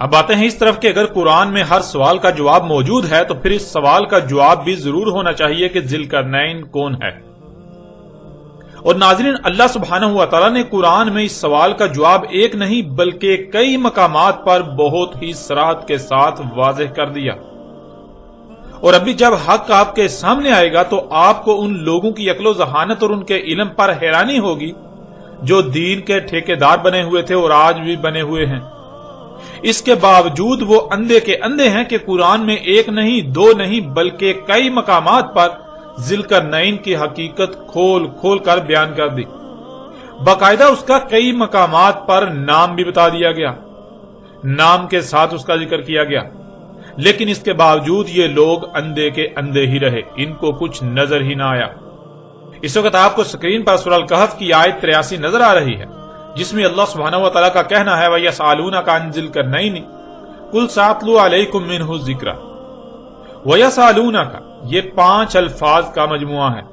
اب آتے ہیں اس طرف کہ اگر قرآن میں ہر سوال کا جواب موجود ہے تو پھر اس سوال کا جواب بھی ضرور ہونا چاہیے کہ ذی القرنین کون ہے۔ اور ناظرین، اللہ سبحانہ و تعالیٰ نے قرآن میں اس سوال کا جواب ایک نہیں بلکہ کئی مقامات پر بہت ہی صراحت کے ساتھ واضح کر دیا۔ اور ابھی جب حق آپ کے سامنے آئے گا تو آپ کو ان لوگوں کی عقل و ذہانت اور ان کے علم پر حیرانی ہوگی جو دین کے ٹھیکیدار بنے ہوئے تھے اور آج بھی بنے ہوئے ہیں۔ اس کے باوجود وہ اندھے کے اندھے ہیں کہ قرآن میں ایک نہیں دو نہیں بلکہ کئی مقامات پر ذی القرنین کی حقیقت کھول کھول کر بیان کر دی۔ باقاعدہ اس کا کئی مقامات پر نام بھی بتا دیا گیا، نام کے ساتھ اس کا ذکر کیا گیا، لیکن اس کے باوجود یہ لوگ اندھے کے اندھے ہی رہے، ان کو کچھ نظر ہی نہ آیا۔ اس وقت آپ کو سکرین پر سورہ الکہف کی آیت 83 نظر آ رہی ہے، جس میں اللہ سبحانہ و تعالیٰ کا کہنا ہے وَيَسْأَلُونَكَ عَنْ ذِي الْقَرْنَيْنِ قُلْ سَأَتْلُو عَلَيْكُم مِّنْهُ ذِكْرًا۔ وَيَسْأَلُونَكَ یہ 5 الفاظ کا مجموعہ ہے۔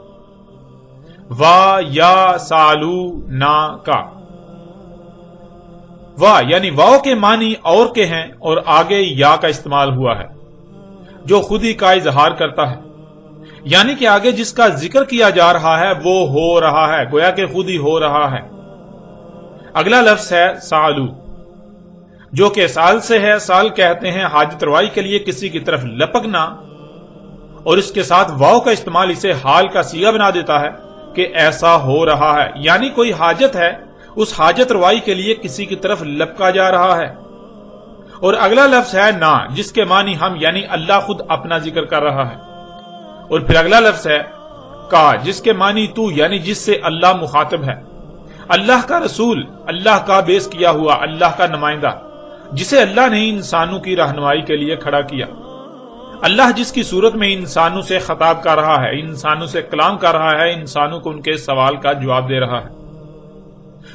وَيَسْأَلُونَكَ، وا یعنی واو کے معنی اور کے ہیں اور آگے یا کا استعمال ہوا ہے جو خود ہی کا اظہار کرتا ہے، یعنی کہ آگے جس کا ذکر کیا جا رہا ہے وہ ہو رہا ہے، گویا کہ خود ہی ہو رہا ہے۔ اگلا لفظ ہے سالو، جو کہ سال سے ہے۔ سال کہتے ہیں حاجت روائی کے لیے کسی کی طرف لپکنا، اور اس کے ساتھ واو کا استعمال اسے حال کا صیغہ بنا دیتا ہے کہ ایسا ہو رہا ہے، یعنی کوئی حاجت ہے، اس حاجت روائی کے لیے کسی کی طرف لپکا جا رہا ہے۔ اور اگلا لفظ ہے نا، جس کے معنی ہم یعنی اللہ خود اپنا ذکر کر رہا ہے۔ اور پھر اگلا لفظ ہے کا، جس کے معنی تو یعنی جس سے اللہ مخاطب ہے، اللہ کا رسول، اللہ کا بیعث کیا ہوا، اللہ کا نمائندہ، جسے اللہ نے انسانوں کی رہنمائی کے لیے کھڑا کیا۔ اللہ جس کی صورت میں انسانوں سے خطاب کر رہا ہے، انسانوں سے کلام کر رہا ہے، انسانوں کو ان کے سوال کا جواب دے رہا ہے۔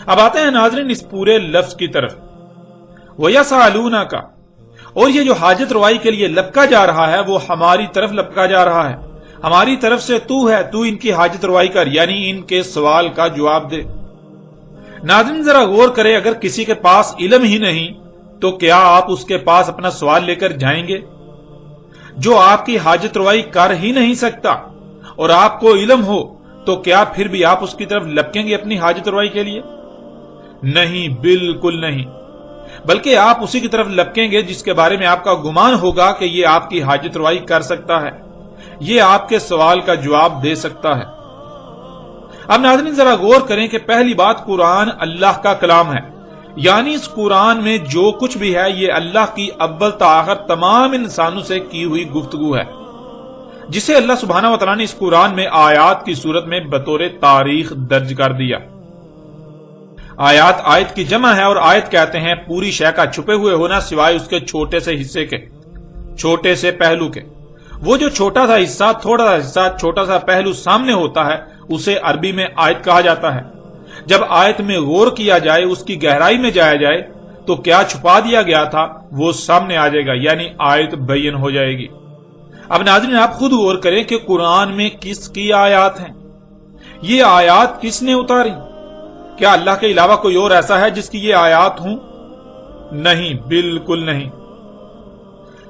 اب آتے ہیں ناظرین اس پورے لفظ کی طرف، وَيَسْأَلُونَكَ، اور یہ جو حاجت روائی کے لیے لپکا جا رہا ہے وہ ہماری طرف لپکا جا رہا ہے، ہماری طرف سے تو ہے، تو ان کی حاجت روائی کر، یعنی ان کے سوال کا جواب دے۔ ناظرین ذرا غور کریں، اگر کسی کے پاس علم ہی نہیں تو کیا آپ اس کے پاس اپنا سوال لے کر جائیں گے؟ جو آپ کی حاجت روائی کر ہی نہیں سکتا اور آپ کو علم ہو تو کیا پھر بھی آپ اس کی طرف لپکیں گے اپنی حاجت روائی کے لیے؟ نہیں، بالکل نہیں، بلکہ آپ اسی کی طرف لپکیں گے جس کے بارے میں آپ کا گمان ہوگا کہ یہ آپ کی حاجت روائی کر سکتا ہے، یہ آپ کے سوال کا جواب دے سکتا ہے۔ اب ناظرین ذرا غور کریں کہ پہلی بات، قرآن اللہ کا کلام ہے، یعنی اس قرآن میں جو کچھ بھی ہے یہ اللہ کی اول تا آخر تمام انسانوں سے کی ہوئی گفتگو ہے، جسے اللہ سبحانہ و تعالیٰ نے اس قرآن میں آیات کی صورت میں بطور تاریخ درج کر دیا۔ آیت کی جمع ہے، اور آیت کہتے ہیں پوری شے کا چھپے ہوئے ہونا سوائے اس کے چھوٹے سے حصے کے، چھوٹے سے پہلو کے۔ وہ جو چھوٹا سا حصہ، تھوڑا سا حصہ، چھوٹا سا پہلو سامنے ہوتا ہے اسے عربی میں آیت کہا جاتا ہے۔ جب آیت میں غور کیا جائے، اس کی گہرائی میں جایا جائے تو کیا چھپا دیا گیا تھا وہ سامنے آ جائے گا، یعنی آیت بین ہو جائے گی۔ اب ناظرین آپ خود غور کریں کہ قرآن میں کس کی آیات ہیں، یہ آیات کس نے اتاری؟ کیا اللہ کے علاوہ کوئی اور ایسا ہے جس کی یہ آیات ہوں؟ نہیں، بالکل نہیں۔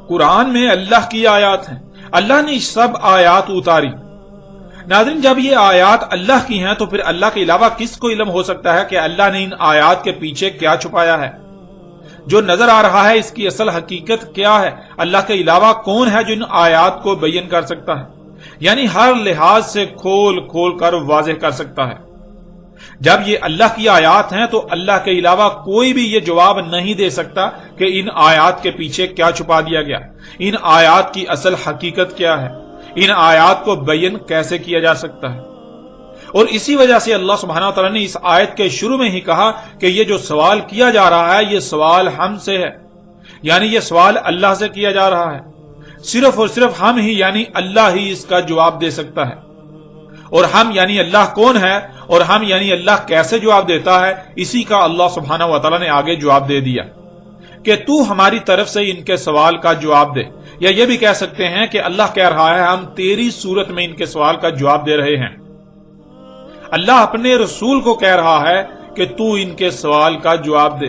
قرآن میں اللہ کی آیات ہیں، اللہ نے سب آیات اتاری۔ ناظرین جب یہ آیات اللہ کی ہیں تو پھر اللہ کے علاوہ کس کو علم ہو سکتا ہے کہ اللہ نے ان آیات کے پیچھے کیا چھپایا ہے؟ جو نظر آ رہا ہے اس کی اصل حقیقت کیا ہے؟ اللہ کے علاوہ کون ہے جو ان آیات کو بیان کر سکتا ہے، یعنی ہر لحاظ سے کھول کھول کر واضح کر سکتا ہے؟ جب یہ اللہ کی آیات ہیں تو اللہ کے علاوہ کوئی بھی یہ جواب نہیں دے سکتا کہ ان آیات کے پیچھے کیا چھپا دیا گیا، ان آیات کی اصل حقیقت کیا ہے، ان آیات کو بیان کیسے کیا جا سکتا ہے۔ اور اسی وجہ سے اللہ سبحانہ وتعالی نے اس آیت کے شروع میں ہی کہا کہ یہ جو سوال کیا جا رہا ہے یہ سوال ہم سے ہے، یعنی یہ سوال اللہ سے کیا جا رہا ہے، صرف اور صرف ہم ہی یعنی اللہ ہی اس کا جواب دے سکتا ہے۔ اور ہم یعنی اللہ کون ہے اور ہم یعنی اللہ کیسے جواب دیتا ہے، اسی کا اللہ سبحانہ وتعالی نے آگے جواب دے دیا کہ تو ہماری طرف سے ان کے سوال کا جواب دے، یا یہ بھی کہہ سکتے ہیں کہ اللہ کہہ رہا ہے ہم تیری صورت میں ان کے سوال کا جواب دے رہے ہیں۔ اللہ اپنے رسول کو کہہ رہا ہے کہ تو ان کے سوال کا جواب دے۔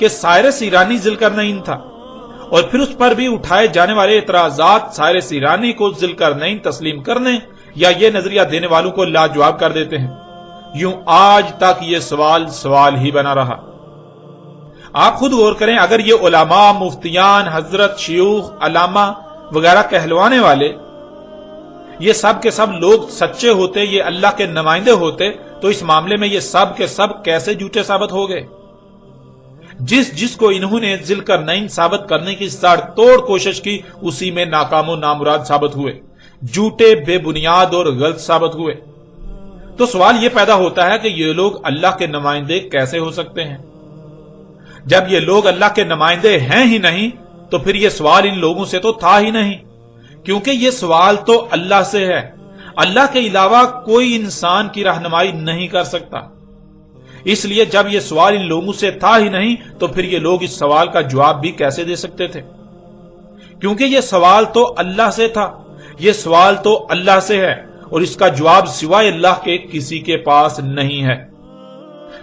کہ سائرس ایرانی ذوالقرنین تھا، اور پھر اس پر بھی اٹھائے جانے والے اعتراضات سائرس ایرانی کو ذوالقرنین تسلیم کرنے یا یہ نظریہ دینے والوں کو لاجواب کر دیتے ہیں۔ یوں آج تک یہ سوال ہی بنا رہا۔ آپ خود غور کریں، اگر یہ علماء، مفتیان، حضرت، شیوخ، علامہ وغیرہ کہلوانے والے یہ سب کے سب لوگ سچے ہوتے، یہ اللہ کے نمائندے ہوتے، تو اس معاملے میں یہ سب کے سب کیسے جھوٹے ثابت ہو گئے؟ جس کو انہوں نے ذوالقرنین ثابت کرنے کی ساڑ توڑ کوشش کی، اسی میں ناکام و نامراد ثابت ہوئے، جھوٹے، بے بنیاد اور غلط ثابت ہوئے۔ تو سوال یہ پیدا ہوتا ہے کہ یہ لوگ اللہ کے نمائندے کیسے ہو سکتے ہیں؟ جب یہ لوگ اللہ کے نمائندے ہیں ہی نہیں تو پھر یہ سوال ان لوگوں سے تو تھا ہی نہیں، کیونکہ یہ سوال تو اللہ سے ہے۔ اللہ کے علاوہ کوئی انسان کی رہنمائی نہیں کر سکتا۔ اس لیے جب یہ سوال ان لوگوں سے تھا ہی نہیں تو پھر یہ لوگ اس سوال کا جواب بھی کیسے دے سکتے تھے؟ کیونکہ یہ سوال تو اللہ سے تھا، یہ سوال تو اللہ سے ہے، اور اس کا جواب سوائے اللہ کے کسی کے پاس نہیں ہے۔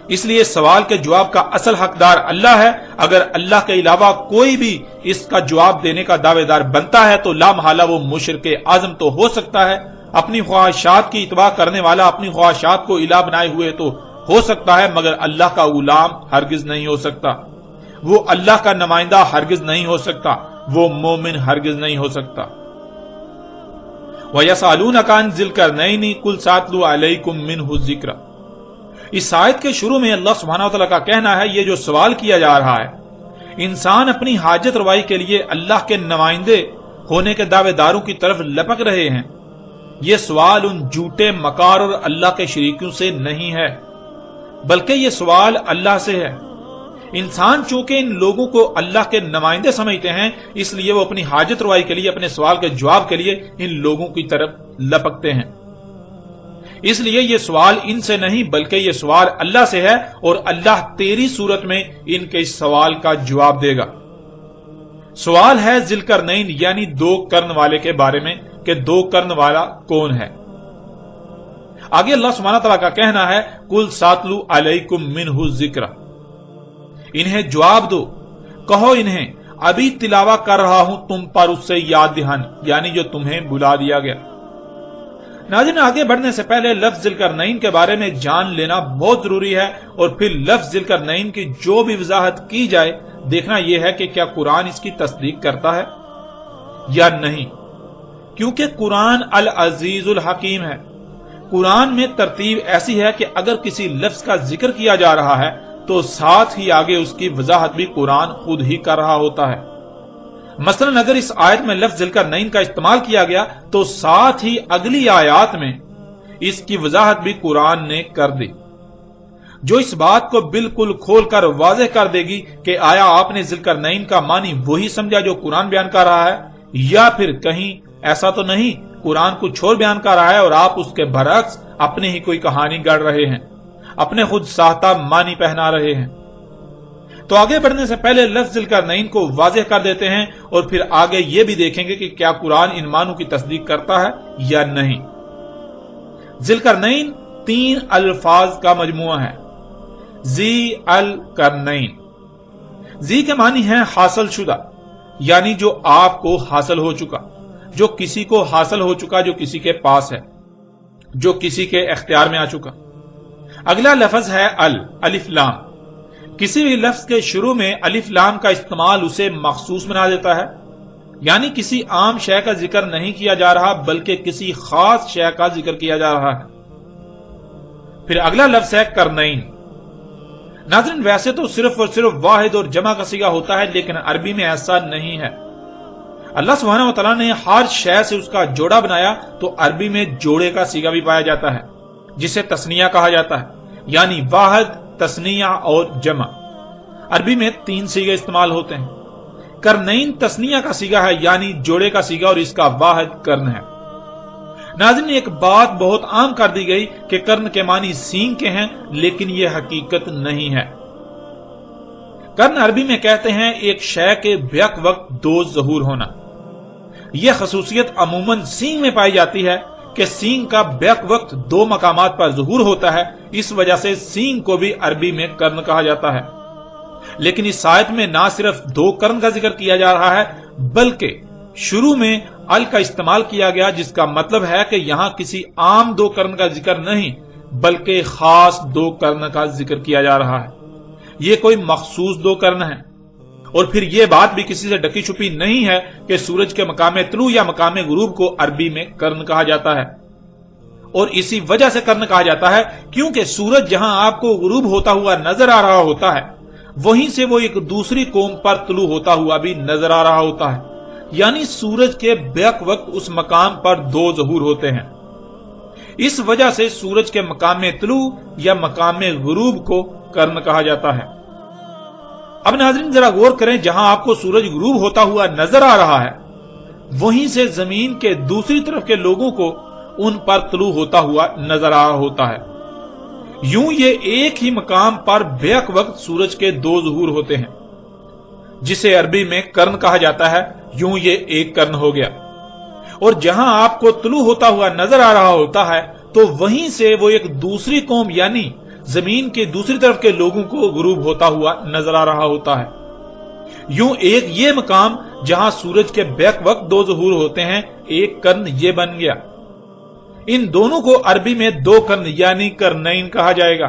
اس لیے سوال کے جواب کا اصل حقدار اللہ ہے۔ اگر اللہ کے علاوہ کوئی بھی اس کا جواب دینے کا دعوے دار بنتا ہے تو لا محالہ وہ مشرک اعظم تو ہو سکتا ہے، اپنی خواہشات کی اتباع کرنے والا اپنی خواہشات کو الہ بنائے ہوئے تو ہو سکتا ہے، مگر اللہ کا غلام ہرگز نہیں ہو سکتا، وہ اللہ کا نمائندہ ہرگز نہیں ہو سکتا، وہ مومن ہرگز نہیں ہو سکتا۔ وَيَسْأَلُونَكَ عَنِ ذِي الْقَرْنَيْنِ قُلْ سَأَتْلُو عَلَيْكُمْ مِنْهُ الذِّكْرَ۔ اس آیت کے شروع میں اللہ سبحانہ وتعالی کا کہنا ہے، یہ جو سوال کیا جا رہا ہے، انسان اپنی حاجت روائی کے لیے اللہ کے نمائندے ہونے کے دعوے داروں کی طرف لپک رہے ہیں۔ یہ سوال ان جھوٹے مکار اور اللہ کے شریکوں سے نہیں ہے، بلکہ یہ سوال اللہ سے ہے۔ انسان چونکہ ان لوگوں کو اللہ کے نمائندے سمجھتے ہیں، اس لیے وہ اپنی حاجت روائی کے لیے، اپنے سوال کے جواب کے لیے ان لوگوں کی طرف لپکتے ہیں۔ اس لیے یہ سوال ان سے نہیں بلکہ یہ سوال اللہ سے ہے، اور اللہ تیری صورت میں ان کے اس سوال کا جواب دے گا۔ سوال ہے ذوالقرنین یعنی دو کرن والے کے بارے میں کہ دو کرن والا کون ہے۔ آگے اللہ سبحانہ تعالیٰ کا کہنا ہے، قُلْ سَأَتْلُو عَلَيْكُمْ مِنْهُ الذِّكْرَ۔ انہیں جواب دو، کہو انہیں ابھی تلاوہ کر رہا ہوں تم پر اس سے یاد دہانی، یعنی جو تمہیں بلا دیا گیا۔ ناظرین، آگے بڑھنے سے پہلے لفظ ذوالقرنین کے بارے میں جان لینا بہت ضروری ہے، اور پھر لفظ ذوالقرنین کی جو بھی وضاحت کی جائے دیکھنا یہ ہے کہ کیا قرآن اس کی تصدیق کرتا ہے یا نہیں، کیونکہ قرآن العزیز الحکیم ہے۔ قرآن میں ترتیب ایسی ہے کہ اگر کسی لفظ کا ذکر کیا جا رہا ہے تو ساتھ ہی آگے اس کی وضاحت بھی قرآن خود ہی کر رہا ہوتا ہے۔ مثلا اگر اس آیت میں لفظ ذوالقرنین کا استعمال کیا گیا تو ساتھ ہی اگلی آیات میں اس کی وضاحت بھی قرآن نے کر دی، جو اس بات کو بالکل کھول کر واضح کر دے گی کہ آیا آپ نے ذوالقرنین کا معنی وہی سمجھا جو قرآن بیان کر رہا ہے، یا پھر کہیں ایسا تو نہیں قرآن کچھ اور بیان کر رہا ہے اور آپ اس کے برعکس اپنے ہی کوئی کہانی گڑھ رہے ہیں، اپنے خود ساختہ معنی پہنا رہے ہیں۔ تو آگے بڑھنے سے پہلے لفظ ذوالقرنین کو واضح کر دیتے ہیں، اور پھر آگے یہ بھی دیکھیں گے کہ کیا قرآن ان معنوں کی تصدیق کرتا ہے یا نہیں۔ ذوالقرنین 3 الفاظ کا مجموعہ ہے۔ ذی القرنین، ذی کے معنی ہے حاصل شدہ، یعنی جو آپ کو حاصل ہو چکا، جو کسی کو حاصل ہو چکا، جو کسی کے پاس ہے، جو کسی کے اختیار میں آ چکا۔ اگلا لفظ ہے الف لام۔ کسی بھی لفظ کے شروع میں الف لام کا استعمال اسے مخصوص بنا دیتا ہے، یعنی کسی عام شے کا ذکر نہیں کیا جا رہا بلکہ کسی خاص شے کا ذکر کیا جا رہا ہے۔ پھر اگلا لفظ ہے کرنین۔ ناظرین، ویسے تو صرف اور صرف واحد اور جمع کا صیغہ ہوتا ہے، لیکن عربی میں ایسا نہیں ہے۔ اللہ سبحانہ وتعالیٰ نے ہر شے سے اس کا جوڑا بنایا، تو عربی میں جوڑے کا صیغہ بھی پایا جاتا ہے جسے تثنیہ کہا جاتا ہے، یعنی واحد، تثنیہ اور جمع۔ عربی میں 3 صیغے استعمال ہوتے ہیں۔ کرنین تثنیہ کا صیغہ ہے، یعنی جوڑے کا صیغہ، اور اس کا واحد کرن ہے۔ ناظرین، ایک بات بہت عام کر دی گئی کہ کرن کے معنی سینگ کے ہیں، لیکن یہ حقیقت نہیں ہے۔ کرن عربی میں کہتے ہیں ایک شے کے بیک وقت 2 ظہور ہونا۔ یہ خصوصیت عموماً سینگ میں پائی جاتی ہے کہ سینگ کا بیک وقت 2 مقامات پر ظہور ہوتا ہے، اس وجہ سے سینگ کو بھی عربی میں کرن کہا جاتا ہے۔ لیکن اس آیت میں نہ صرف دو قرن کا ذکر کیا جا رہا ہے بلکہ شروع میں ال کا استعمال کیا گیا، جس کا مطلب ہے کہ یہاں کسی عام دو قرن کا ذکر نہیں بلکہ خاص دو قرن کا ذکر کیا جا رہا ہے۔ یہ کوئی مخصوص دو قرن ہے، اور پھر یہ بات بھی کسی سے ڈکی چھپی نہیں ہے کہ سورج کے مقام طلوع یا مقام غروب کو عربی میں قرن کہا جاتا ہے، اور اسی وجہ سے قرن کہا جاتا ہے کیونکہ سورج جہاں آپ کو غروب ہوتا ہوا نظر آ رہا ہوتا ہے وہیں سے وہ ایک دوسری قوم پر طلوع ہوتا ہوا بھی نظر آ رہا ہوتا ہے، یعنی سورج کے بیک وقت اس مقام پر دو ظہور ہوتے ہیں۔ اس وجہ سے سورج کے مقام طلوع یا مقام غروب کو قرن کہا جاتا ہے۔ اب ناظرین ذرا غور کریں، جہاں آپ کو سورج غروب ہوتا ہوا نظر آ رہا ہے وہیں سے زمین کے دوسری طرف کے لوگوں کو ان پر طلوع ہوتا ہوا نظر آ رہا ہوتا ہے۔ یوں یہ ایک ہی مقام پر بیک وقت سورج کے دو ظہور ہوتے ہیں، جسے عربی میں قرن کہا جاتا ہے۔ یوں یہ ایک قرن ہو گیا، اور جہاں آپ کو طلوع ہوتا ہوا نظر آ رہا ہوتا ہے تو وہیں سے وہ ایک دوسری قوم یعنی زمین کے دوسری طرف کے لوگوں کو غروب ہوتا ہوا نظر آ رہا ہوتا ہے۔ یوں ایک یہ مقام جہاں سورج کے بیک وقت دو ظہور ہوتے ہیں، ایک قرن یہ بن گیا۔ ان دونوں کو عربی میں دو قرن یعنی قرنین کہا جائے گا،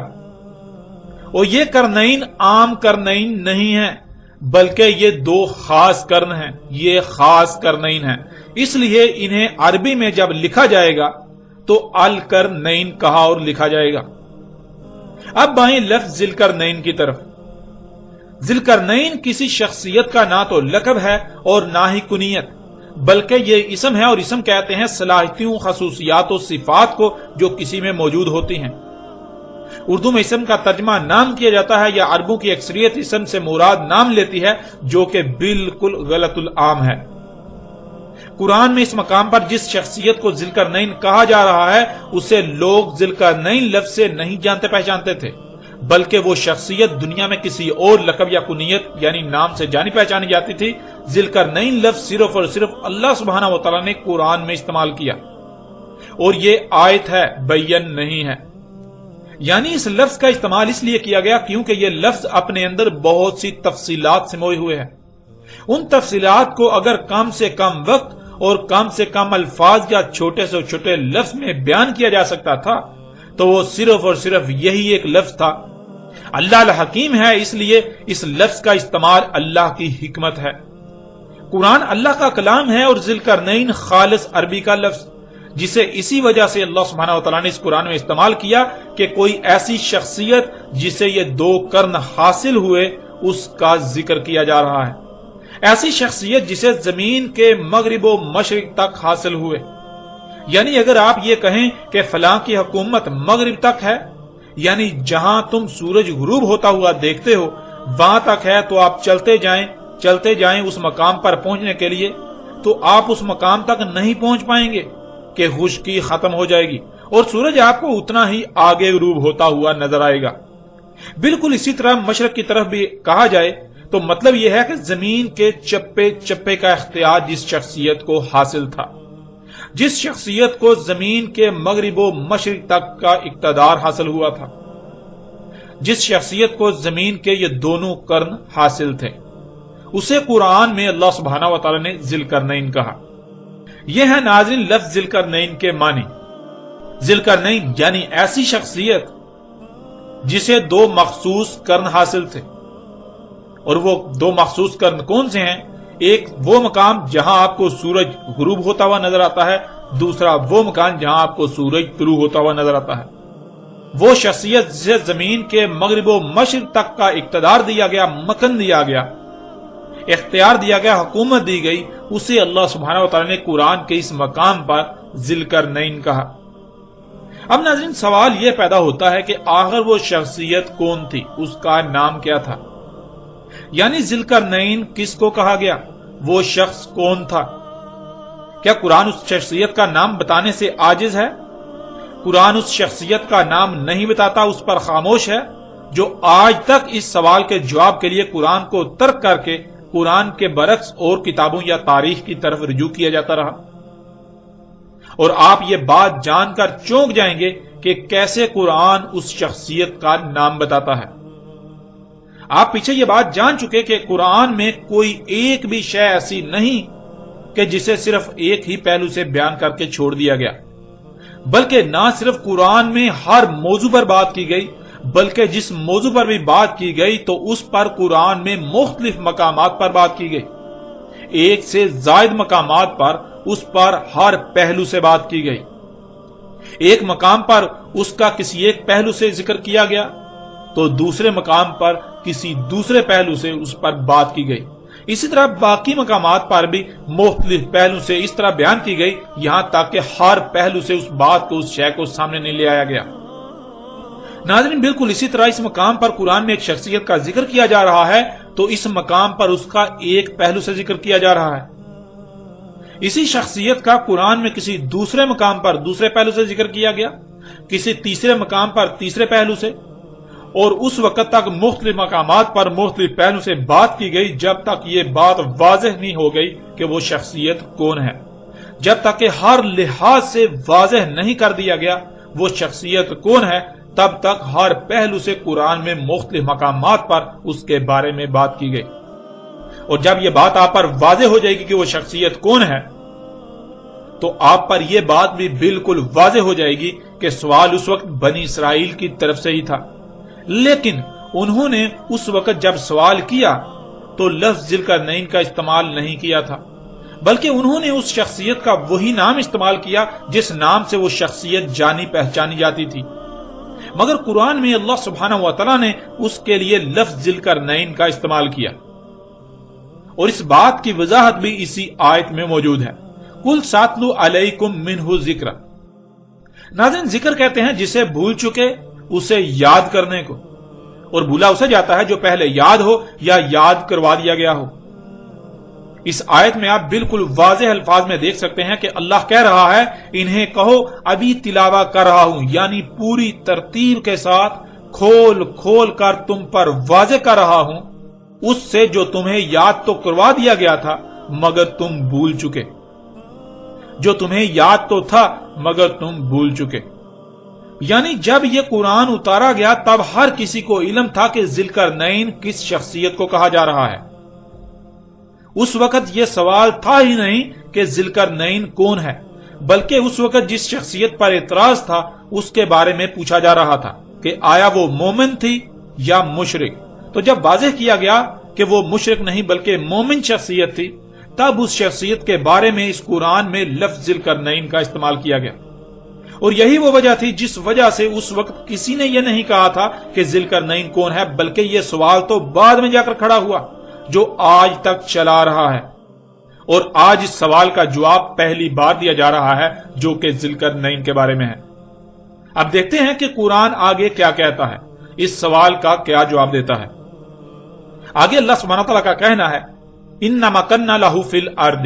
اور یہ قرنین عام قرنین نہیں ہیں بلکہ یہ دو خاص قرن ہیں، یہ خاص قرنین ہیں، اس لیے انہیں عربی میں جب لکھا جائے گا تو القرنین کہا اور لکھا جائے گا۔ اب آئیں لفظ ذی القرنین کی طرف۔ ذی القرنین کسی شخصیت کا نہ تو لقب ہے اور نہ ہی کنیت، بلکہ یہ اسم ہے، اور اسم کہتے ہیں صلاحیتوں، خصوصیات و صفات کو جو کسی میں موجود ہوتی ہیں۔ اردو میں اسم کا ترجمہ نام کیا جاتا ہے، یا عربوں کی اکثریت اسم سے مراد نام لیتی ہے، جو کہ بالکل غلط العام ہے۔ قرآن میں اس مقام پر جس شخصیت کو ذی القرنین کہا جا رہا ہے اسے لوگ ذی القرنین لفظ سے نہیں جانتے پہچانتے تھے، بلکہ وہ شخصیت دنیا میں کسی اور لقب یا کنیت یعنی نام سے جانی پہچانی جاتی تھی۔ ذی القرنین لفظ صرف اور صرف اللہ سبحانہ و تعالیٰ نے قرآن میں استعمال کیا، اور یہ آیت ہے، بیان نہیں ہے۔ یعنی اس لفظ کا استعمال اس لیے کیا گیا کیونکہ یہ لفظ اپنے اندر بہت سی تفصیلات سموئے ہوئے ہیں۔ ان تفصیلات کو اگر کم سے کم وقت اور کم سے کم الفاظ یا چھوٹے سے چھوٹے لفظ میں بیان کیا جا سکتا تھا تو وہ صرف اور صرف یہی ایک لفظ تھا۔ اللہ الحکیم ہے، اس لیے اس لفظ کا استعمال اللہ کی حکمت ہے۔ قرآن اللہ کا کلام ہے، اور ذی القرنین خالص عربی کا لفظ، جسے اسی وجہ سے اللہ سبحانہ وتعالیٰ نے اس قرآن میں استعمال کیا کہ کوئی ایسی شخصیت جسے یہ دو قرن حاصل ہوئے اس کا ذکر کیا جا رہا ہے، ایسی شخصیت جسے زمین کے مغرب و مشرق تک حاصل ہوئے۔ یعنی اگر آپ یہ کہیں کہ فلاں کی حکومت مغرب تک ہے، یعنی جہاں تم سورج غروب ہوتا ہوا دیکھتے ہو وہاں تک ہے، تو آپ چلتے جائیں اس مقام پر پہنچنے کے لیے، تو آپ اس مقام تک نہیں پہنچ پائیں گے کہ خشکی ختم ہو جائے گی اور سورج آپ کو اتنا ہی آگے غروب ہوتا ہوا نظر آئے گا۔ بالکل اسی طرح مشرق کی طرف بھی کہا جائے تو مطلب یہ ہے کہ زمین کے چپے چپے کا اختیار جس شخصیت کو حاصل تھا، جس شخصیت کو زمین کے مغرب و مشرق تک کا اقتدار حاصل ہوا تھا، جس شخصیت کو زمین کے یہ دونوں قرن حاصل تھے، اسے قرآن میں اللہ سبحانہ و تعالی نے ذی القرنین کہا۔ یہ ہے ناظرین لفظ ذی القرنین کے معنی۔ ذی القرنین یعنی ایسی شخصیت جسے دو مخصوص قرن حاصل تھے، اور وہ دو مخصوص قرن کون سے ہیں؟ ایک وہ مقام جہاں آپ کو سورج غروب ہوتا ہوا نظر آتا ہے، دوسرا وہ مقام جہاں آپ کو سورج طلوع ہوتا ہوا نظر آتا ہے۔ وہ شخصیت جسے زمین کے مغرب و مشرق تک کا اقتدار دیا گیا، مکن دیا گیا، اختیار دیا گیا، حکومت دی گئی، اسے اللہ سبحانہ و تعالی نے قرآن کے اس مقام پر ذی القرنین کہا۔ اب ناظرین سوال یہ پیدا ہوتا ہے کہ آخر وہ شخصیت کون تھی، اس کا نام کیا تھا؟ یعنی ذی القرنین کس کو کہا گیا، وہ شخص کون تھا؟ کیا قرآن اس شخصیت کا نام بتانے سے عاجز ہے؟ قرآن اس شخصیت کا نام نہیں بتاتا، اس پر خاموش ہے، جو آج تک اس سوال کے جواب کے لیے قرآن کو ترک کر کے قرآن کے برعکس اور کتابوں یا تاریخ کی طرف رجوع کیا جاتا رہا۔ اور آپ یہ بات جان کر چونک جائیں گے کہ کیسے قرآن اس شخصیت کا نام بتاتا ہے۔ آپ پیچھے یہ بات جان چکے کہ قرآن میں کوئی ایک بھی شے ایسی نہیں کہ جسے صرف ایک ہی پہلو سے بیان کر کے چھوڑ دیا گیا، بلکہ نہ صرف قرآن میں ہر موضوع پر بات کی گئی، بلکہ جس موضوع پر بھی بات کی گئی تو اس پر قرآن میں مختلف مقامات پر بات کی گئی، ایک سے زائد مقامات پر اس پر ہر پہلو سے بات کی گئی۔ ایک مقام پر اس کا کسی ایک پہلو سے ذکر کیا گیا تو دوسرے مقام پر کسی دوسرے پہلو سے اس پر بات کی گئی، اسی طرح باقی مقامات پر بھی مختلف پہلو سے اس طرح بیان کی گئی، یہاں تک کہ ہر پہلو سے اس بات کو، اس شے کو سامنے نہیں لے آیا گیا۔ ناظرین، بالکل اسی طرح اس مقام پر قرآن میں ایک شخصیت کا ذکر کیا جا رہا ہے تو اس مقام پر اس کا ایک پہلو سے ذکر کیا جا رہا ہے۔ اسی شخصیت کا قرآن میں کسی دوسرے مقام پر دوسرے پہلو سے ذکر کیا گیا، کسی تیسرے مقام پر تیسرے پہلو سے، اور اس وقت تک مختلف مقامات پر مختلف پہلو سے بات کی گئی جب تک یہ بات واضح نہیں ہو گئی کہ وہ شخصیت کون ہے، جب تک کہ ہر لحاظ سے واضح نہیں کر دیا گیا وہ شخصیت کون ہے، تب تک ہر پہلو سے قرآن میں مختلف مقامات پر اس کے بارے میں بات کی گئی۔ اور جب یہ بات آپ پر واضح ہو جائے گی کہ وہ شخصیت کون ہے تو آپ پر یہ بات بھی بالکل واضح ہو جائے گی کہ سوال اس وقت بنی اسرائیل کی طرف سے ہی تھا، لیکن انہوں نے اس وقت جب سوال کیا تو لفظ ذوالقرنین کا استعمال نہیں کیا تھا، بلکہ انہوں نے اس شخصیت کا وہی نام استعمال کیا جس نام سے وہ شخصیت جانی پہچانی جاتی تھی، مگر قرآن میں اللہ سبحانہ و تعالیٰ نے اس کے لیے لفظ ذوالقرنین کا استعمال کیا، اور اس بات کی وضاحت بھی اسی آیت میں موجود ہے۔ قُلْ سَأَتْلُو عَلَيْكُمْ مِنْهُ ذِکْرًا۔ ناظرین، ذکر کہتے ہیں جسے بھول چکے اسے یاد کرنے کو، اور بھولا اسے جاتا ہے جو پہلے یاد ہو یا یاد کروا دیا گیا ہو۔ اس آیت میں آپ بالکل واضح الفاظ میں دیکھ سکتے ہیں کہ اللہ کہہ رہا ہے انہیں کہو ابھی تلاوہ کر رہا ہوں، یعنی پوری ترتیب کے ساتھ کھول کھول کر تم پر واضح کر رہا ہوں اس سے جو تمہیں یاد تو کروا دیا گیا تھا مگر تم بھول چکے، جو تمہیں یاد تو تھا مگر تم بھول چکے۔ یعنی جب یہ قرآن اتارا گیا تب ہر کسی کو علم تھا کہ ذوالقرنین کس شخصیت کو کہا جا رہا ہے۔ اس وقت یہ سوال تھا ہی نہیں کہ ذوالقرنین کون ہے، بلکہ اس وقت جس شخصیت پر اعتراض تھا اس کے بارے میں پوچھا جا رہا تھا کہ آیا وہ مومن تھی یا مشرک۔ تو جب واضح کیا گیا کہ وہ مشرک نہیں بلکہ مومن شخصیت تھی، تب اس شخصیت کے بارے میں اس قرآن میں لفظ ذوالقرنین کا استعمال کیا گیا، اور یہی وہ وجہ تھی جس وجہ سے اس وقت کسی نے یہ نہیں کہا تھا کہ ذوالقرنین کون ہے، بلکہ یہ سوال تو بعد میں جا کر کھڑا ہوا جو آج تک چلا رہا ہے، اور آج اس سوال کا جواب پہلی بار دیا جا رہا ہے جو کہ ذوالقرنین کے بارے میں ہے۔ اب دیکھتے ہیں کہ قرآن آگے کیا کہتا ہے، اس سوال کا کیا جواب دیتا ہے۔ آگے اللہ سبحانہ تعالیٰ کا کہنا ہے اِنَّ مَكَنَّا لَهُ فِي الْأَرْضِ،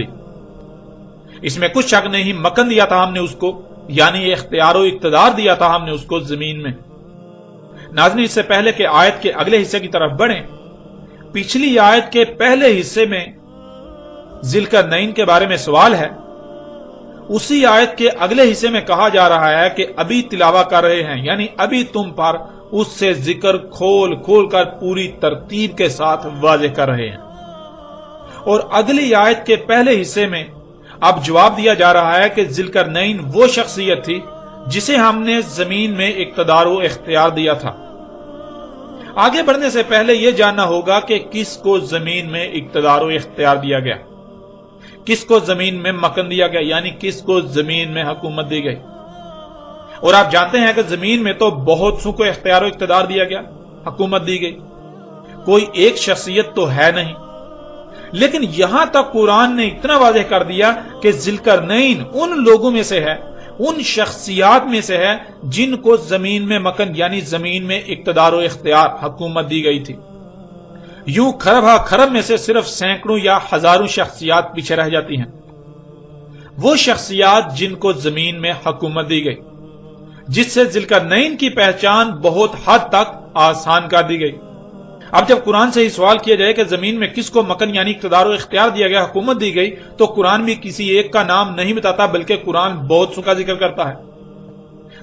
اس میں کچھ شک نہیں مکن دیا تھا ہم نے اس کو، یعنی اختیار و اقتدار دیا تھا ہم نے اس کو زمین میں۔ ناظرین، اس سے پہلے کہ آیت کے اگلے حصے کی طرف بڑھیں، پچھلی آیت کے پہلے حصے میں ذوالقرنین کے بارے میں سوال ہے، اسی آیت کے اگلے حصے میں کہا جا رہا ہے کہ ابھی تلاوہ کر رہے ہیں، یعنی ابھی تم پر اس سے ذکر کھول کھول کر پوری ترتیب کے ساتھ واضح کر رہے ہیں۔ اور اگلی آیت کے پہلے حصے میں اب جواب دیا جا رہا ہے کہ ذوالقرنین وہ شخصیت تھی جسے ہم نے زمین میں اقتدار و اختیار دیا تھا۔ آگے بڑھنے سے پہلے یہ جاننا ہوگا کہ کس کو زمین میں اقتدار و اختیار دیا گیا، کس کو زمین میں مکن دیا گیا، یعنی کس کو زمین میں حکومت دی گئی۔ اور آپ جانتے ہیں کہ زمین میں تو بہت سو کو اختیار و اقتدار دیا گیا، حکومت دی گئی، کوئی ایک شخصیت تو ہے نہیں، لیکن یہاں تک قرآن نے اتنا واضح کر دیا کہ ذوالقرنین ان لوگوں میں سے ہے، ان شخصیات میں سے ہے جن کو زمین میں مکن یعنی زمین میں اقتدار و اختیار حکومت دی گئی تھی۔ یوں کھرب ہا کھرب میں سے صرف سینکڑوں یا ہزاروں شخصیات پیچھے رہ جاتی ہیں، وہ شخصیات جن کو زمین میں حکومت دی گئی، جس سے ذوالقرنین کی پہچان بہت حد تک آسان کر دی گئی۔ اب جب قرآن سے ہی سوال کیا جائے کہ زمین میں کس کو مکن یعنی اقتدار و اختیار دیا گیا، حکومت دی گئی، تو قرآن بھی کسی ایک کا نام نہیں بتاتا بلکہ قرآن بہت سو کا ذکر کرتا ہے۔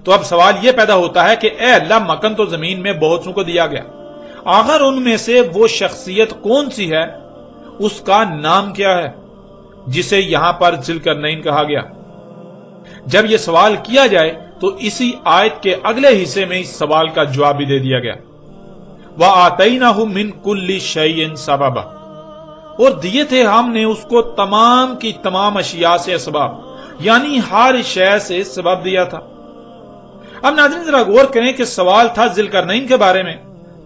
تو اب سوال یہ پیدا ہوتا ہے کہ اے اللہ، مکن تو زمین میں بہت سو کو دیا گیا، آخر ان میں سے وہ شخصیت کون سی ہے، اس کا نام کیا ہے جسے یہاں پر ذوالقرنین کہا گیا؟ جب یہ سوال کیا جائے تو اسی آیت کے اگلے حصے میں اس سوال کا جواب بھی دے دیا گیا، وَآتَيْنَاهُ مِن كُلِّ شَيْءٍ سَبَبًا، اور دیے تھے ہم نے اس کو تمام کی تمام اشیاء سے اسباب، یعنی ہر شے سے سبب دیا تھا۔ اب ناظرین ذرا غور کریں کہ سوال تھا ذوالقرنین کے بارے میں،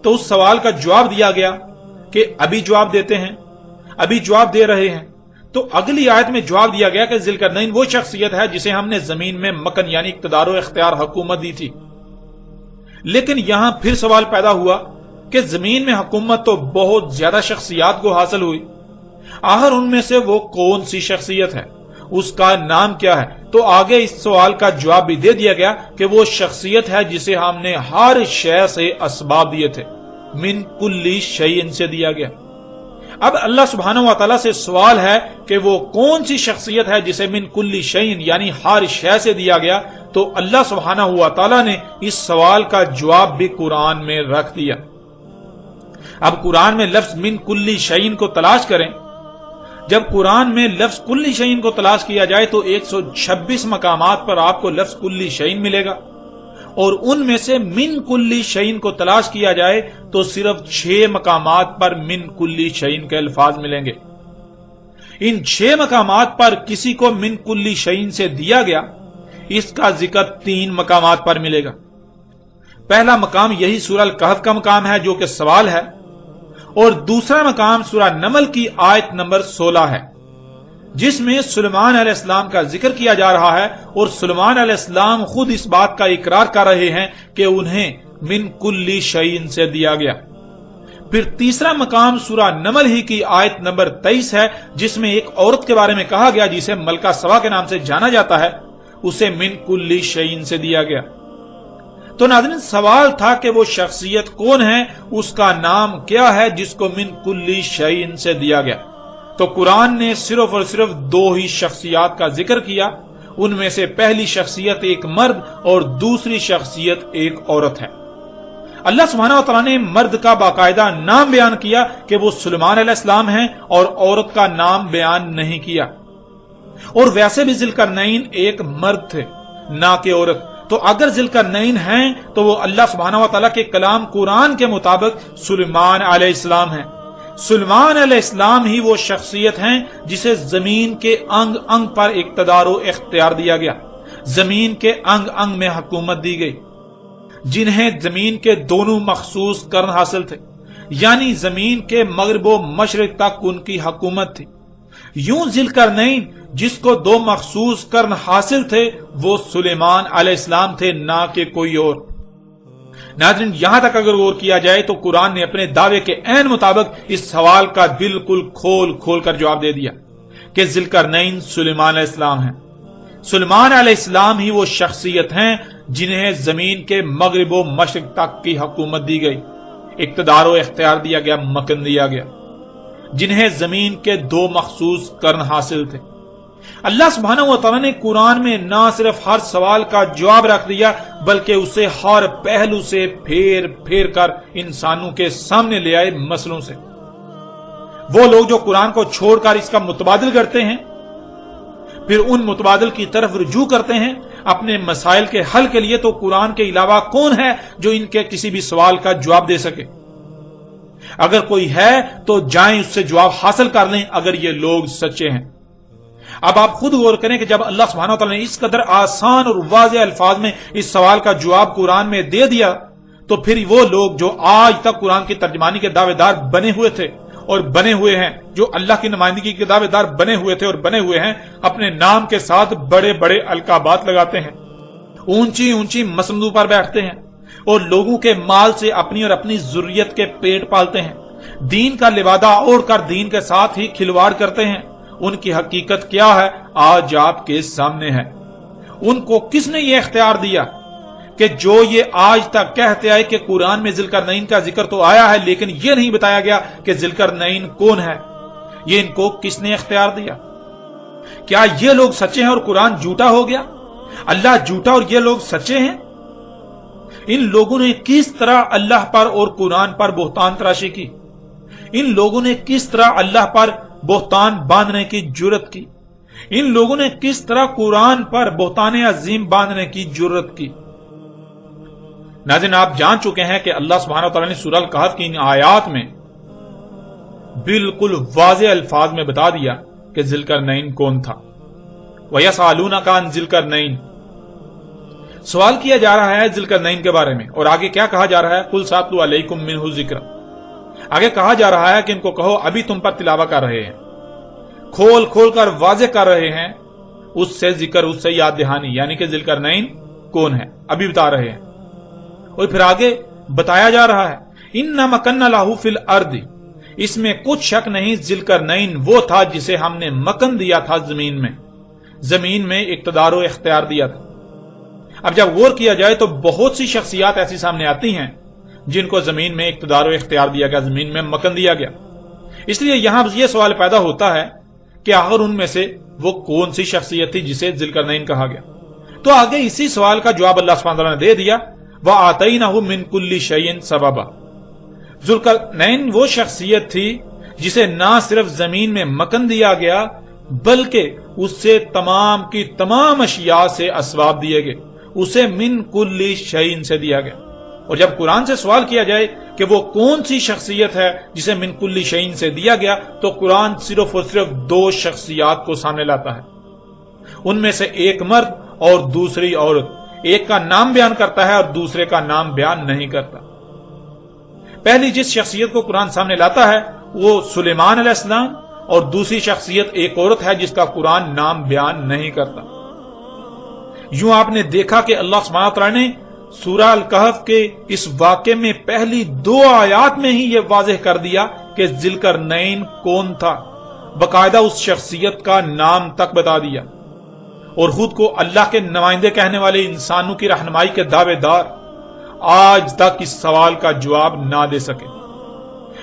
تو اس سوال کا جواب دیا گیا کہ ابھی جواب دیتے ہیں، ابھی جواب دے رہے ہیں۔ تو اگلی آیت میں جواب دیا گیا کہ ذوالقرنین وہ شخصیت ہے جسے ہم نے زمین میں مکن یعنی اقتدار و اختیار حکومت دی تھی۔ لیکن یہاں پھر سوال پیدا ہوا کہ زمین میں حکومت تو بہت زیادہ شخصیات کو حاصل ہوئی، آخر ان میں سے وہ کون سی شخصیت ہے، اس کا نام کیا ہے؟ تو آگے اس سوال کا جواب بھی دے دیا گیا کہ وہ شخصیت ہے جسے ہم نے ہر شے سے اسباب دیے تھے، من کلی شیء سے دیا گیا۔ اب اللہ سبحانہ و تعالیٰ سے سوال ہے کہ وہ کون سی شخصیت ہے جسے من کلی شیء یعنی ہر شے سے دیا گیا، تو اللہ سبحانہ و تعالیٰ نے اس سوال کا جواب بھی قرآن میں رکھ دیا۔ اب قرآن میں لفظ من کلی شیء کو تلاش کریں، جب قرآن میں لفظ کلی شیء کو تلاش کیا جائے تو 126 مقامات پر آپ کو لفظ کلی شیء ملے گا، اور ان میں سے من کلی شیء کو تلاش کیا جائے تو صرف 6 مقامات پر من کلی شیء کے الفاظ ملیں گے۔ ان 6 مقامات پر کسی کو من کلی شیء سے دیا گیا، اس کا ذکر 3 مقامات پر ملے گا۔ پہلا مقام یہی سورہ الکہف کا مقام ہے جو کہ سوال ہے، اور دوسرا مقام سورہ نمل کی آیت نمبر 16 ہے، جس میں سلیمان علیہ السلام کا ذکر کیا جا رہا ہے، اور سلیمان علیہ السلام خود اس بات کا اقرار کر رہے ہیں کہ انہیں من کلی شیء سے دیا گیا۔ پھر تیسرا مقام سورہ نمل ہی کی آیت نمبر 23 ہے، جس میں ایک عورت کے بارے میں کہا گیا جسے ملکہ سبا کے نام سے جانا جاتا ہے، اسے من کلی شیء سے دیا گیا۔ تو ناظرین سوال تھا کہ وہ شخصیت کون ہے، اس کا نام کیا ہے جس کو من کلی شیء سے دیا گیا؟ تو قرآن نے صرف اور صرف 2 ہی شخصیات کا ذکر کیا، ان میں سے پہلی شخصیت ایک مرد اور دوسری شخصیت ایک عورت ہے۔ اللہ سبحانہ و تعالیٰ نے مرد کا باقاعدہ نام بیان کیا کہ وہ سلیمان علیہ السلام ہیں، اور عورت کا نام بیان نہیں کیا، اور ویسے بھی ذوالقرنین ایک مرد تھے نہ کہ عورت۔ تو اگر ذوالقرنین ہیں تو وہ اللہ سبحانہ و تعالیٰ کے کلام قرآن کے مطابق سلیمان علیہ السلام ہیں۔ سلیمان علیہ السلام ہی وہ شخصیت ہیں جسے زمین کے انگ انگ پر اقتدار و اختیار دیا گیا، زمین کے انگ انگ میں حکومت دی گئی، جنہیں زمین کے دونوں مخصوص کرن حاصل تھے، یعنی زمین کے مغرب و مشرق تک ان کی حکومت تھی۔ یوں ذوالقرنین جس کو 2 مخصوص کرن حاصل تھے وہ سلیمان علیہ السلام تھے، نہ کہ کوئی اور۔ ناظرین یہاں تک اگر غور کیا جائے تو قرآن نے اپنے دعوے کے عین مطابق اس سوال کا بالکل کھول کھول کر جواب دے دیا کہ ذوالقرنین سلیمان علیہ السلام ہیں۔ سلیمان علیہ السلام ہی وہ شخصیت ہیں جنہیں زمین کے مغرب و مشرق تک کی حکومت دی گئی، اقتدار و اختیار دیا گیا، مکن دیا گیا، جنہیں زمین کے 2 مخصوص کرن حاصل تھے۔ اللہ سبحانہ و تعالیٰ نے قرآن میں نہ صرف ہر سوال کا جواب رکھ دیا بلکہ اسے ہر پہلو سے پھیر پھیر کر انسانوں کے سامنے لے آئے مسئلوں سے۔ وہ لوگ جو قرآن کو چھوڑ کر اس کا متبادل کرتے ہیں، پھر ان متبادل کی طرف رجوع کرتے ہیں اپنے مسائل کے حل کے لیے، تو قرآن کے علاوہ کون ہے جو ان کے کسی بھی سوال کا جواب دے سکے؟ اگر کوئی ہے تو جائیں اس سے جواب حاصل کر لیں اگر یہ لوگ سچے ہیں۔ اب آپ خود غور کریں کہ جب اللہ سبحانہ و تعالیٰ نے اس قدر آسان اور واضح الفاظ میں اس سوال کا جواب قرآن میں دے دیا، تو پھر وہ لوگ جو آج تک قرآن کی ترجمانی کے دعوے دار بنے ہوئے تھے اور بنے ہوئے ہیں، جو اللہ کی نمائندگی کے دعوے دار بنے ہوئے تھے اور بنے ہوئے ہیں، اپنے نام کے ساتھ بڑے بڑے القابات لگاتے ہیں، اونچی اونچی مسندوں پر بیٹھتے ہیں، اور لوگوں کے مال سے اپنی اور اپنی ذریت کے پیٹ پالتے ہیں، دین کا لبادہ اوڑھ کر دین کے ساتھ ہی کھلواڑ کرتے ہیں۔ ان کی حقیقت کیا ہے آج آپ کے سامنے ہے۔ ان کو کس نے یہ اختیار دیا کہ جو یہ آج تک کہتے آئے کہ قرآن میں ذوالقرنین کا ذکر تو آیا ہے لیکن یہ نہیں بتایا گیا کہ ذوالقرنین کون ہے؟ یہ ان کو کس نے اختیار دیا؟ کیا یہ لوگ سچے ہیں اور قرآن جھوٹا ہو گیا؟ اللہ جھوٹا اور یہ لوگ سچے ہیں؟ ان لوگوں نے کس طرح اللہ پر اور قرآن پر بہتان تراشی کی، ان لوگوں نے کس طرح اللہ پر بہتان باندھنے کی جرت کی، ان لوگوں نے کس طرح قرآن پر بہتان عظیم باندھنے کی جرت کی۔ ناظرین، آپ جان چکے ہیں کہ اللہ سبحانہ وتعالی نے سورہ الکہف کی ان آیات میں بالکل واضح الفاظ میں بتا دیا کہ ذوالقرنین کون تھا۔ وَيَسْأَلُونَكَ عَنْ ذِلْقَرْنَيْنِ، سوال کیا جا رہا ہے ذوالقرنین کے بارے میں، اور آگے کیا کہا جا رہا ہے؟ قُلْ سَأَتْلُو عَلَيْكُم مِّنْهُ ذِکْرًا، آگے کہا جا رہا ہے کہ ان کو کہو ابھی تم پر تلاوت کر رہے ہیں، کھول کھول کر واضح کر رہے ہیں اس سے ذکر، اس سے یاد دہانی، یعنی کہ ذوالقرنین کون ہے ابھی بتا رہے ہیں۔ اور پھر آگے بتایا جا رہا ہے اِنَّا مَكَنَّا لَهُ فِي الْأَرْضِ، اس میں کچھ شک نہیں ذوالقرنین وہ تھا جسے ہم نے مکن دیا تھا زمین میں اقتدار و اختیار دیا تھا۔ اب جب غور کیا جائے تو بہت سی شخصیات ایسی سامنے آتی ہیں جن کو زمین میں اقتدار و اختیار دیا گیا، زمین میں مکن دیا گیا۔ اس لیے یہاں یہ سوال پیدا ہوتا ہے کہ آخر ان میں سے وہ کون سی شخصیت تھی جسے ذوالقرنین کہا گیا؟ تو آگے اسی سوال کا جواب اللہ سبحانہ وتعالی نے دے دیا، وَآتَيْنَهُ مِن كُلِّ شَيْءٍ سَبَبًا، ذوالقرنین وہ شخصیت تھی جسے نہ صرف زمین میں مکن دیا گیا بلکہ اس سے تمام کی تمام اشیاء سے اسباب دیے گئے، اسے من کل شیء سے دیا گیا۔ اور جب قرآن سے سوال کیا جائے کہ وہ کون سی شخصیت ہے جسے من کل شیء سے دیا گیا، تو قرآن صرف اور صرف دو شخصیات کو سامنے لاتا ہے، ان میں سے ایک مرد اور دوسری عورت، ایک کا نام بیان کرتا ہے اور دوسرے کا نام بیان نہیں کرتا۔ پہلی جس شخصیت کو قرآن سامنے لاتا ہے وہ سلیمان علیہ السلام، اور دوسری شخصیت ایک عورت ہے جس کا قرآن نام بیان نہیں کرتا۔ یوں آپ نے دیکھا کہ اللہ سبحانہ وتعالی نے سورہ الکہف کے اس واقعے میں پہلی 2 آیات میں ہی یہ واضح کر دیا کہ ذوالقرنین کون تھا، باقاعدہ اس شخصیت کا نام تک بتا دیا، اور خود کو اللہ کے نمائندے کہنے والے انسانوں کی رہنمائی کے دعوے دار آج تک اس سوال کا جواب نہ دے سکے۔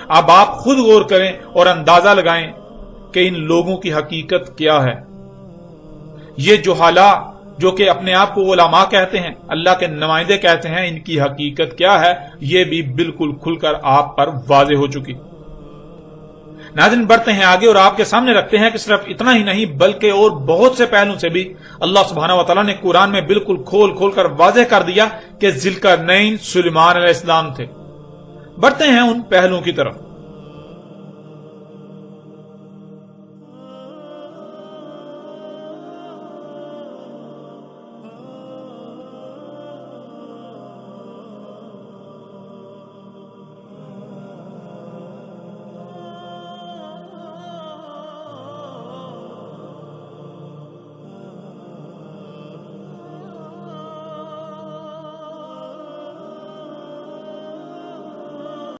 اب آپ خود غور کریں اور اندازہ لگائیں کہ ان لوگوں کی حقیقت کیا ہے۔ یہ جہالا جو کہ اپنے آپ کو علماء کہتے ہیں، اللہ کے نمائندے کہتے ہیں، ان کی حقیقت کیا ہے یہ بھی بالکل کھل کر آپ پر واضح ہو چکی۔ ناظرین، بڑھتے ہیں آگے اور آپ کے سامنے رکھتے ہیں کہ صرف اتنا ہی نہیں بلکہ اور بہت سے پہلوں سے بھی اللہ سبحانہ وتعالی نے قرآن میں بالکل کھول کھول کر واضح کر دیا کہ ذوالقرنین سلیمان علیہ السلام تھے۔ بڑھتے ہیں ان پہلوں کی طرف۔